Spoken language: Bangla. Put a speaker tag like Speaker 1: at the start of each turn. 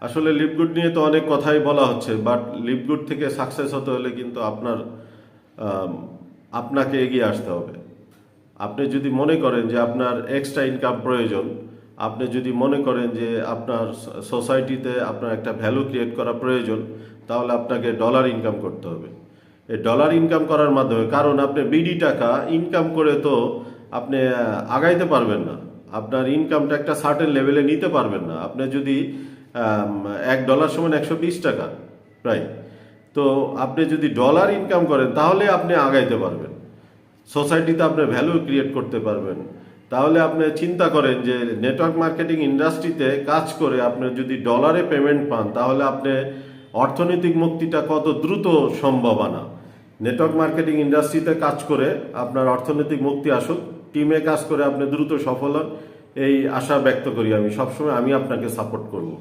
Speaker 1: আসলে লিভগুড নিয়ে তো অনেক কথাই বলা হচ্ছে, বাট লিভগুড থেকে সাকসেস হতে হলে কিন্তু আম, আপনাকে এগিয়ে আসতে হবে। আপনি যদি মনে করেন যে আপনার এক্সট্রা ইনকাম প্রয়োজন, আপনি যদি মনে করেন যে আপনার সোসাইটিতে আপনার একটা ভ্যালু ক্রিয়েট করা প্রয়োজন, তাহলে আপনাকে ডলার ইনকাম করতে হবে। এই ডলার ইনকাম করার মাধ্যমে, কারণ আপনি বিডি টাকা ইনকাম করে তো আপনি আগাইতে পারবেন না। আপনার ইনকামটা একটা সার্টেন লেভেলে নিতে পারবেন না। আপনি যদি $1 সমান 120 টাকা প্রায়, তো আপনি যদি ডলার ইনকাম করেন তাহলে আপনি আগাইতে পারবেন, সোসাইটিতে আপনি ভ্যালু ক্রিয়েট করতে পারবেন। তাহলে আপনি চিন্তা করেন যে নেটওয়ার্ক মার্কেটিং ইন্ডাস্ট্রিতে কাজ করে আপনি যদি ডলারে পেমেন্ট পান, তাহলে আপনি অর্থনৈতিক মুক্তিটা কত দ্রুত সম্ভাবনা। নেটওয়ার্ক মার্কেটিং ইন্ডাস্ট্রিতে কাজ করে আপনার অর্থনৈতিক মুক্তি আসুক, টিমে কাজ করে আপনি দ্রুত সফল হন, এই আশা ব্যক্ত করি। আমি সবসময় আপনাকে সাপোর্ট করব।